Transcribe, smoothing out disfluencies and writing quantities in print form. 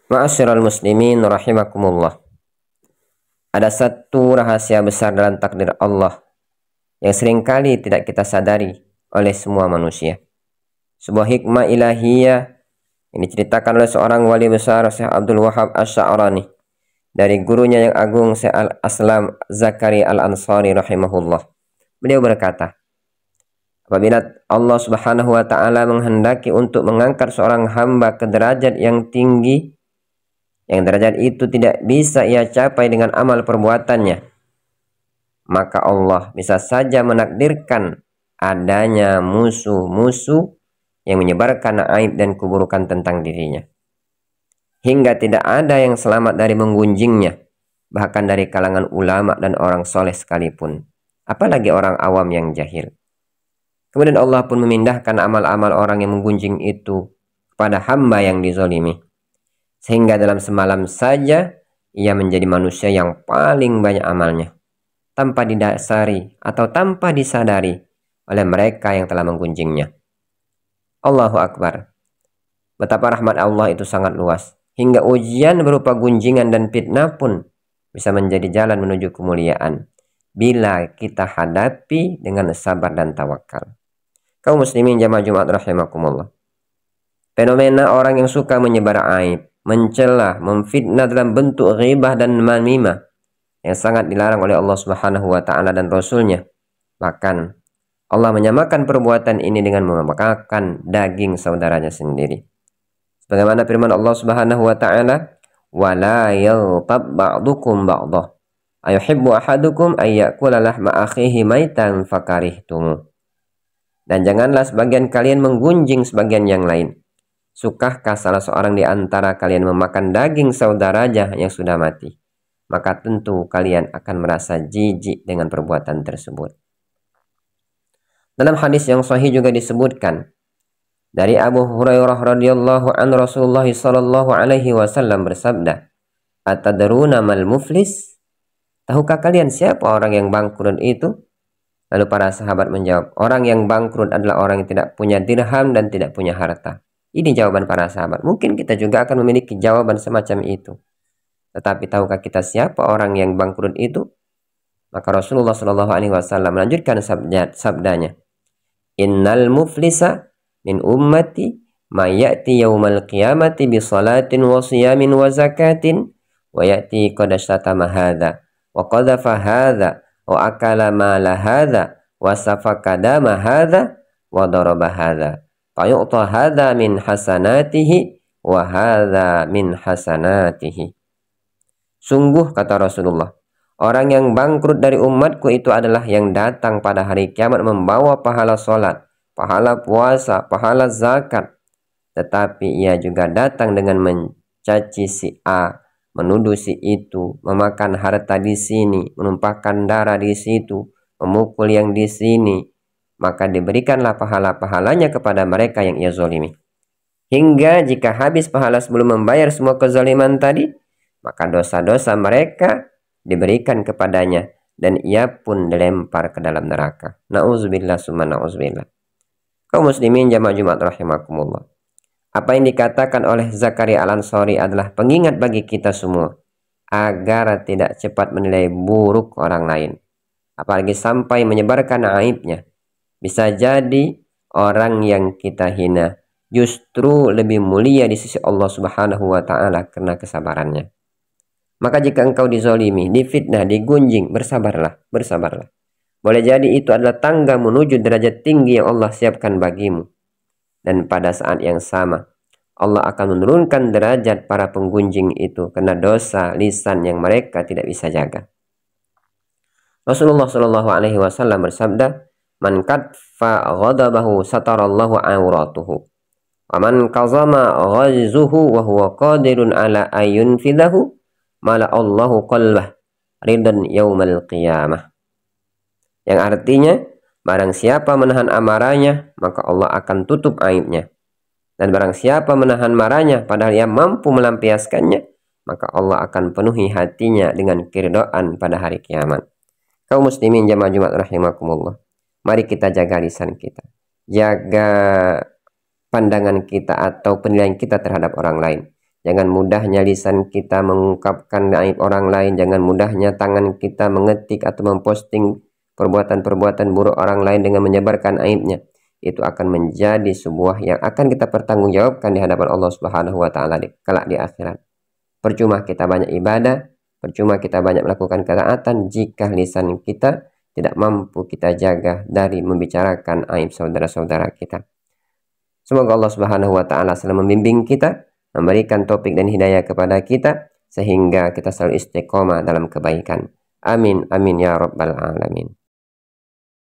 Ma'asyiral muslimin rahimakumullah. Ada satu rahasia besar dalam takdir Allah yang seringkali tidak kita sadari oleh semua manusia. Sebuah hikmah ilahiyah yang diceritakan oleh seorang wali besar, Syekh Abdul Wahab Asy-Sya'rani, dari gurunya yang agung, Syekh Al-Aslam Zakaria Al-Ansari rahimahullah. Beliau berkata, apabila Allah Subhanahu wa taala menghendaki untuk mengangkat seorang hamba ke derajat yang tinggi, yang derajat itu tidak bisa ia capai dengan amal perbuatannya, maka Allah bisa saja menakdirkan adanya musuh-musuh yang menyebarkan aib dan keburukan tentang dirinya, hingga tidak ada yang selamat dari menggunjingnya, bahkan dari kalangan ulama dan orang soleh sekalipun, apalagi orang awam yang jahil. Kemudian Allah pun memindahkan amal-amal orang yang menggunjing itu kepada hamba yang dizolimi, sehingga dalam semalam saja ia menjadi manusia yang paling banyak amalnya, tanpa didasari atau tanpa disadari oleh mereka yang telah menggunjingnya. Allahu Akbar. Betapa rahmat Allah itu sangat luas, hingga ujian berupa gunjingan dan fitnah pun bisa menjadi jalan menuju kemuliaan bila kita hadapi dengan sabar dan tawakal. Kaum muslimin jamaah Jumat rahimakumullah. Fenomena orang yang suka menyebar aib, mencela, memfitnah dalam bentuk ghibah dan namimah yang sangat dilarang oleh Allah Subhanahu wa taala dan Rasulnya. Bahkan Allah menyamakan perbuatan ini dengan memakan daging saudaranya sendiri. Sebagaimana firman Allah Subhanahu wa taala, "Wala yaghtab ba'dukum ba'dah. Ayuhibbu ahadukum ay ya'kula lahma akhihi maitan fakarihtum." Dan janganlah sebagian kalian menggunjing sebagian yang lain. Sukahkah salah seorang di antara kalian memakan daging saudaranya yang sudah mati? Maka tentu kalian akan merasa jijik dengan perbuatan tersebut. Dalam hadis yang sahih juga disebutkan dari Abu Hurairah radhiyallahu an, Rasulullah sallallahu alaihi wasallam bersabda, "Atadruna mal muflis?" Tahukah kalian siapa orang yang bangkrut itu? Lalu para sahabat menjawab, orang yang bangkrut adalah orang yang tidak punya dirham dan tidak punya harta. Ini jawaban para sahabat. Mungkin kita juga akan memiliki jawaban semacam itu. Tetapi tahukah kita siapa orang yang bangkrut itu? Maka Rasulullah Shallallahu Alaihi Wasallam melanjutkan sabdanya, Innal muflisa min ummati ma ya'ti yawmal qiyamati bi salatin wa siyamin wa zakatin wa ya'ti qad ashtama hadha wa qadhafa hadha wa akala mala hadha wa safaka dama hadha wa daraba hadha fayu'ta hadha min hasanatihi wa hadha min hasanatihi. Sungguh, kata Rasulullah, orang yang bangkrut dari umatku itu adalah yang datang pada hari kiamat membawa pahala sholat, pahala puasa, pahala zakat, tetapi ia juga datang dengan mencaci si A, menuduh si itu, memakan harta di sini, menumpahkan darah di situ, memukul yang di sini, maka diberikanlah pahala-pahalanya kepada mereka yang ia zolimi. Hingga jika habis pahala sebelum membayar semua kezaliman tadi, maka dosa-dosa mereka diberikan kepadanya dan ia pun dilempar ke dalam neraka. Na'udzubillah summa na'udzubillah. Kaum muslimin jamaah Jumat rahimakumullah. Apa yang dikatakan oleh Zakaria Al-Ansari adalah pengingat bagi kita semua agar tidak cepat menilai buruk orang lain, apalagi sampai menyebarkan aibnya. Bisa jadi orang yang kita hina justru lebih mulia di sisi Allah Subhanahu wa taala karena kesabarannya. Maka jika engkau dizolimi, difitnah, digunjing, bersabarlah, bersabarlah. Boleh jadi itu adalah tangga menuju derajat tinggi yang Allah siapkan bagimu. Dan pada saat yang sama, Allah akan menurunkan derajat para penggunjing itu karena dosa lisan yang mereka tidak bisa jaga. Rasulullah Shallallahu Alaihi Wasallam bersabda, "Man kadfa ghadabahu satarallahu auratuhu, wa man kazama ghaizuhu wa huwa qadirun ala ayunfidahu, mala Allahu qalbah ridan yaumal qiyamah." Yang artinya, barang siapa menahan amarahnya, maka Allah akan tutup aibnya. Dan barang siapa menahan marahnya padahal ia mampu melampiaskannya, maka Allah akan penuhi hatinya dengan keridhaan pada hari kiamat. Kaum muslimin jamaah Jumat rahimakumullah, mari kita jaga lisan kita, jaga pandangan kita atau penilaian kita terhadap orang lain. Jangan mudahnya lisan kita mengungkapkan aib orang lain. Jangan mudahnya tangan kita mengetik atau memposting perbuatan-perbuatan buruk orang lain dengan menyebarkan aibnya. Itu akan menjadi sebuah yang akan kita pertanggungjawabkan di hadapan Allah Subhanahu wa taala kelak di akhirat. Percuma kita banyak ibadah, percuma kita banyak melakukan ketaatan jika lisan kita tidak mampu kita jaga dari membicarakan aib saudara-saudara kita. Semoga Allah Subhanahu wa taala selalu membimbing kita, memberikan taufik dan hidayah kepada kita sehingga kita selalu istiqomah dalam kebaikan. Amin amin ya rabbal alamin.